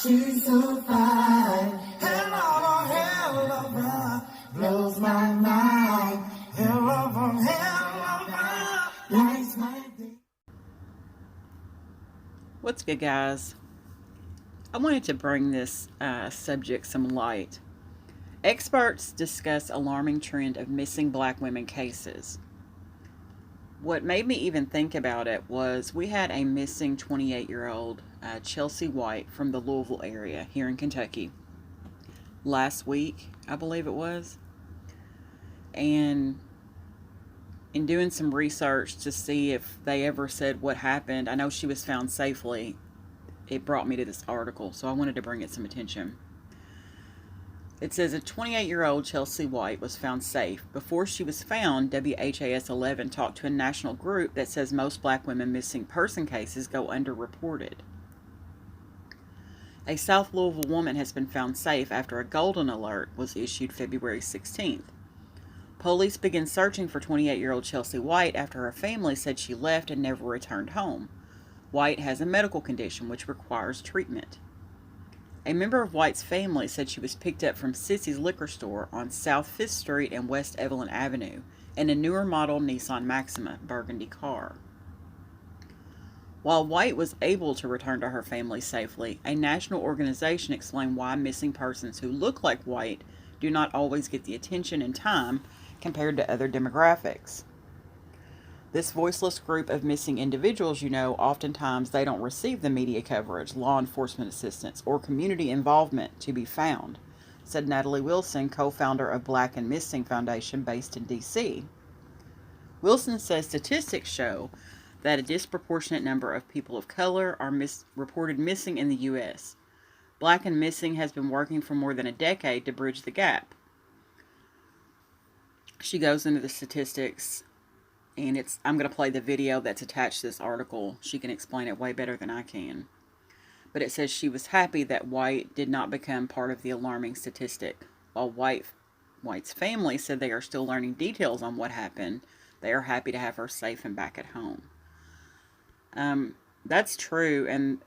she's so fine. Hell of a blows my mind. Hell of a lights my day. What's good, guys? I wanted to bring this subject some light. Experts discuss alarming trend of missing black women cases. What made me even think about it was we had a missing 28-year-old Chelsea White from the Louisville area here in Kentucky last week, I believe it was. And in doing some research to see if they ever said what happened, I know she was found safely. It brought me to this article, so I wanted to bring it some attention. It says a 28-year-old Chelsea White was found safe. Before she was found, WHAS 11 talked to a national group that says most black women missing person cases go underreported. A South Louisville woman has been found safe after a golden alert was issued February 16th. Police began searching for 28-year-old Chelsea White after her family said she left and never returned home. White has a medical condition which requires treatment. A member of White's family said she was picked up from Sissy's liquor store on South 5th Street and West Evelyn Avenue in a newer model Nissan Maxima burgundy car. While White was able to return to her family safely, a national organization explained why missing persons who look like White do not always get the attention and time compared to other demographics. This voiceless group of missing individuals, oftentimes they don't receive the media coverage, law enforcement assistance, or community involvement to be found, said Natalie Wilson, co-founder of Black and Missing Foundation based in D.C. Wilson says statistics show that a disproportionate number of people of color are reported missing in the U.S. Black and Missing has been working for more than a decade to bridge the gap. She goes into the statistics, and I'm going to play the video that's attached to this article. She can explain it way better than I can. But it says she was happy that White did not become part of the alarming statistic. While White's family said they are still learning details on what happened, they are happy to have her safe and back at home. That's true, and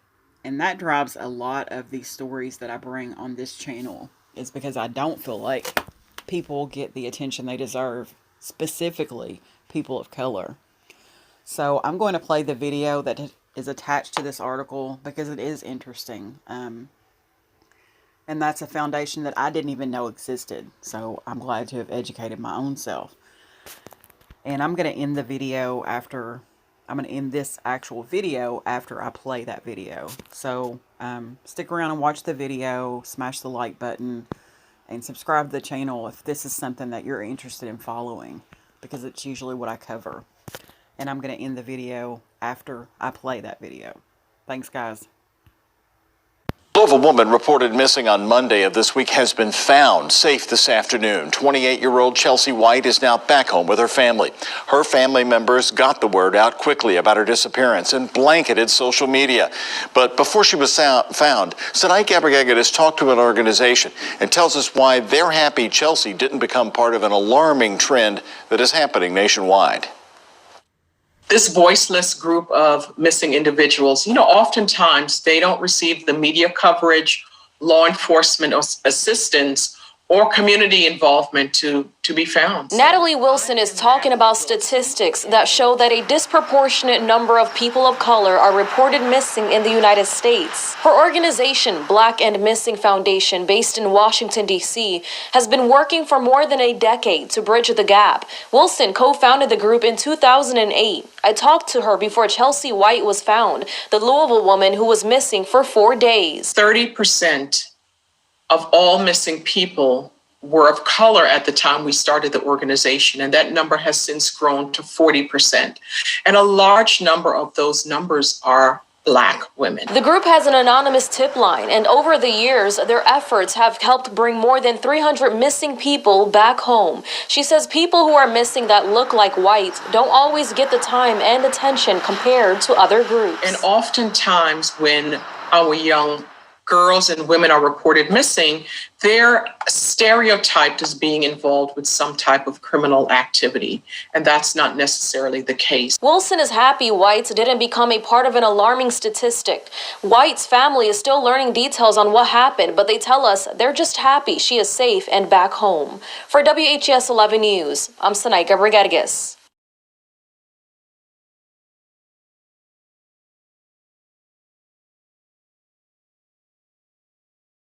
that drives a lot of these stories that I bring on this channel, is because I don't feel like people get the attention they deserve, specifically people of color. So I'm going to play the video that is attached to this article because it is interesting. And that's a foundation that I didn't even know existed. So I'm glad to have educated my own self. And I'm going to end the video I'm going to end this actual video after I play that video. So stick around and watch the video, smash the like button, and subscribe to the channel if this is something that you're interested in following, because it's usually what I cover. And I'm going to end the video after I play that video. Thanks, guys. A woman reported missing on Monday of this week has been found safe this afternoon. 28-year-old Chelsea White is now back home with her family. Her family members got the word out quickly about her disappearance and blanketed social media. But before she was found, Sadaik Abragagadis talked to an organization and tells us why they're happy Chelsea didn't become part of an alarming trend that is happening nationwide. This voiceless group of missing individuals, oftentimes they don't receive the media coverage, law enforcement assistance, or community involvement to be found. Natalie Wilson is talking about statistics that show that a disproportionate number of people of color are reported missing in the United States. Her organization, Black and Missing Foundation, based in Washington, D.C., has been working for more than a decade to bridge the gap. Wilson co-founded the group in 2008. I talked to her before Chelsea White was found, the Louisville woman who was missing for 4 days. 30% of all missing people were of color at the time we started the organization, and that number has since grown to 40%. And a large number of those numbers are Black women. The group has an anonymous tip line, and over the years, their efforts have helped bring more than 300 missing people back home. She says people who are missing that look like White don't always get the time and attention compared to other groups. And oftentimes when our young girls and women are reported missing, they're stereotyped as being involved with some type of criminal activity. And that's not necessarily the case. Wilson is happy White's didn't become a part of an alarming statistic. White's family is still learning details on what happened, but they tell us they're just happy she is safe and back home. For WHS 11 News, I'm Sanaika Rodriguez.